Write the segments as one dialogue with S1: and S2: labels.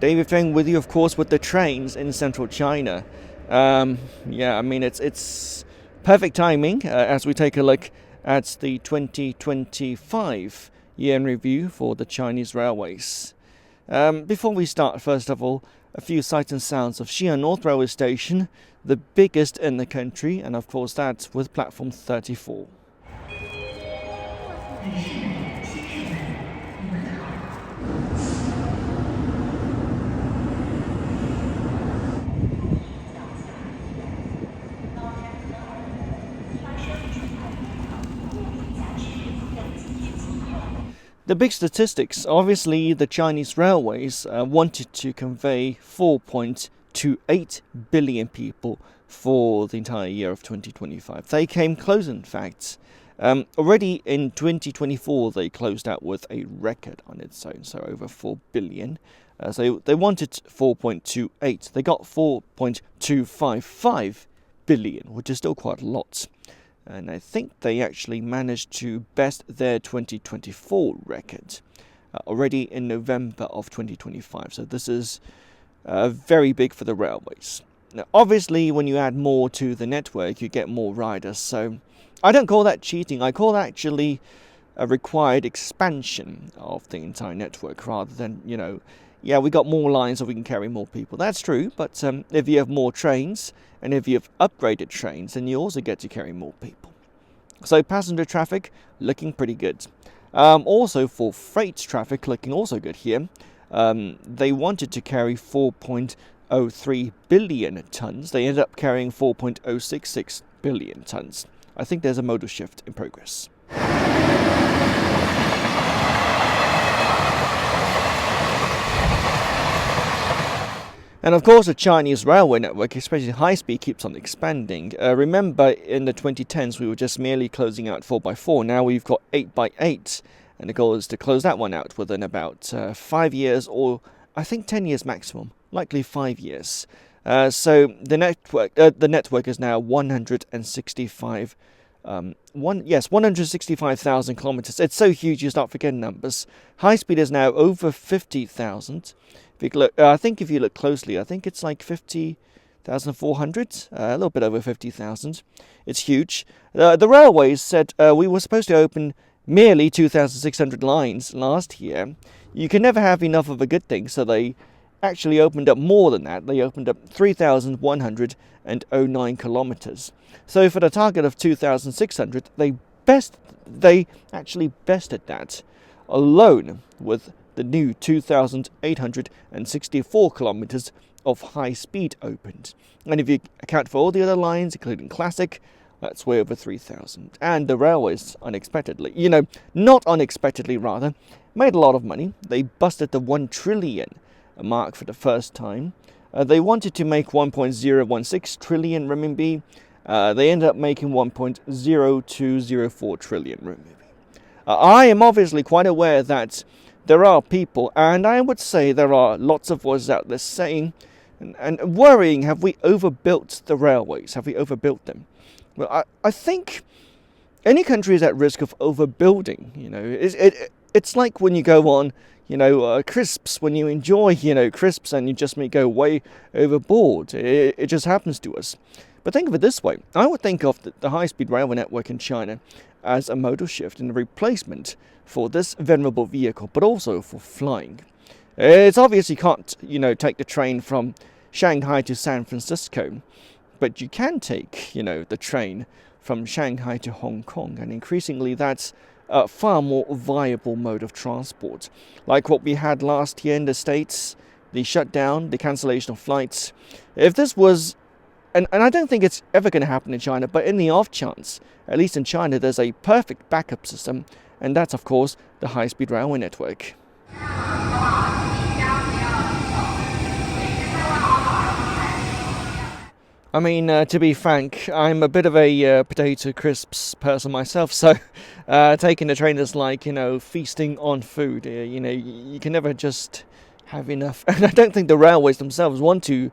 S1: David Feng with you, of course, with the trains in central China. Yeah, I mean, it's perfect timing as we take a look at the 2025 year in review for the Chinese railways. Before we start, first of all, a few sights and sounds of Xi'an North Railway Station, the biggest in the country, and of course that's with platform 34. The big statistics, obviously the Chinese railways wanted to convey 4.28 billion people for the entire year of 2025. They came close, in fact. Already in 2024 they closed out with a record on its own, so over 4 billion. So they wanted 4.28. They got 4.255 billion, which is still quite a lot. And I think they actually managed to best their 2024 record already in November of 2025. So this is very big for the railways. Now, obviously, when you add more to the network, you get more riders. So I don't call that cheating. I call that actually a required expansion of the entire network rather than, yeah, we got more lines so we can carry more people. That's true, but if you have more trains and if you have upgraded trains, then you also get to carry more people. So passenger traffic looking pretty good. Also for freight traffic looking also good here. They wanted to carry 4.03 billion tons. They ended up carrying 4.066 billion tons. I think there's a modal shift in progress. And of course, the Chinese railway network, especially high speed, keeps on expanding. Remember, in the 2010s, we were just merely closing out 4x4. Now we've got 8x8, and the goal is to close that one out within about 5 years, or I think 10 years maximum, likely 5 years. So the network is now 165,000 kilometers. It's so huge you start forgetting numbers. High speed is now over 50,000. I think if you look closely, I think it's like 50,400, a little bit over 50,000. It's huge. The railways said we were supposed to open merely 2,600 lines last year. You can never have enough of a good thing, so they actually opened up more than that. They opened up 3,109 kilometers. So for the target of 2,600, they actually bested that alone with the new 2,864 kilometers of high speed opened. And if you account for all the other lines, including Classic, that's way over 3,000. And the railways, unexpectedly, not unexpectedly rather, made a lot of money. They busted the 1 trillion mark for the first time. They wanted to make 1.016 trillion renminbi. They ended up making 1.0204 trillion renminbi. I am obviously quite aware that there are people, and I would say there are lots of voices out there saying and worrying, have we overbuilt the railways? Have we overbuilt them? Well, I think any country is at risk of overbuilding. It's like when you go on, crisps, when you enjoy, crisps and you just may go way overboard. It just happens to us. But think of it this way. I would think of the high-speed railway network in China as a modal shift and a replacement for this venerable vehicle, but also for flying. It's obvious you can't, take the train from Shanghai to San Francisco, but you can take, the train from Shanghai to Hong Kong, and increasingly that's a far more viable mode of transport. Like what we had last year in the States, the shutdown, the cancellation of flights. If this was, and I don't think it's ever going to happen in China, but in the off chance, at least in China, there's a perfect backup system, and that's, of course, the high-speed railway network. I mean, to be frank, I'm a bit of a potato crisps person myself, so taking the train is like, feasting on food. You can never just have enough. And I don't think the railways themselves want to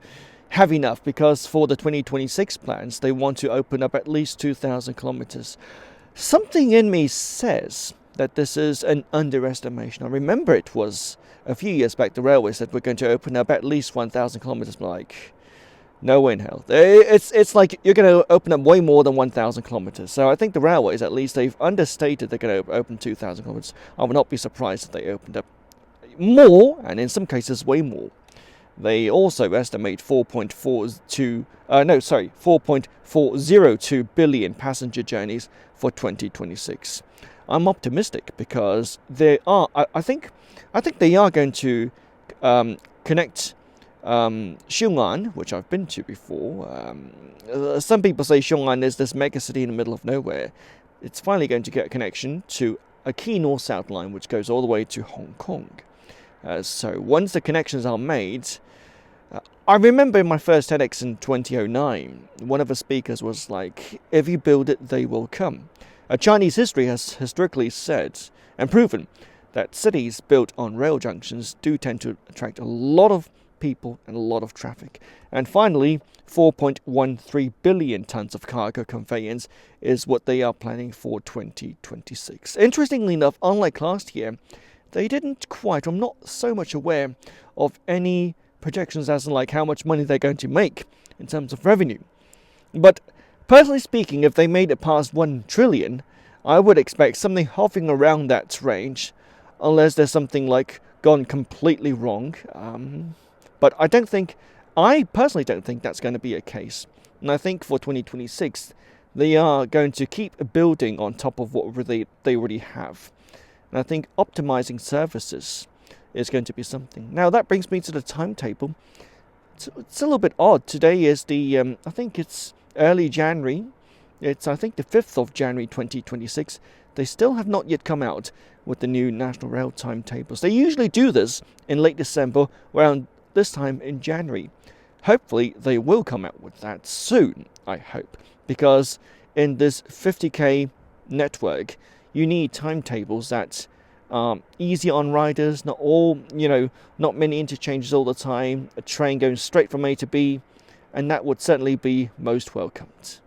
S1: have enough, because for the 2026 plans, they want to open up at least 2,000 kilometers. Something in me says that this is an underestimation. I remember it was a few years back the railway said we're going to open up at least 1,000 kilometers. Like, no way in hell. It's like you're going to open up way more than 1,000 kilometers. So I think the railways, at least, they've understated they're going to open 2,000 kilometers. I would not be surprised if they opened up more, and in some cases way more. They also estimate 4.402 billion passenger journeys for 2026. I'm optimistic because I think they are going to connect Xiongan, which I've been to before. Some people say Xiongan is this mega city in the middle of nowhere. It's finally going to get a connection to a key north-south line which goes all the way to Hong Kong. So once the connections are made, I remember in my first TEDx in 2009, one of the speakers was like, if you build it, they will come. Chinese history has historically said and proven that cities built on rail junctions do tend to attract a lot of people and a lot of traffic. And finally, 4.13 billion tons of cargo conveyance is what they are planning for 2026. Interestingly enough, unlike last year, they didn't quite, I'm not so much aware of any projections as in like how much money they're going to make in terms of revenue. But personally speaking, if they made it past 1 trillion, I would expect something hovering around that range, unless there's something like gone completely wrong. But I personally don't think that's going to be a case. And I think for 2026, they are going to keep building on top of what they already have. And I think optimizing services is going to be something. Now that brings me to the timetable. It's a little bit odd. Today is the, I think it's early January. It's, I think, the 5th of January 2026. They still have not yet come out with the new National Rail timetables. They usually do this in late December, around this time in January. Hopefully they will come out with that soon, I hope. Because in this 50k network, you need timetables that are easy on riders, not many interchanges all the time, a train going straight from A to B, and that would certainly be most welcomed.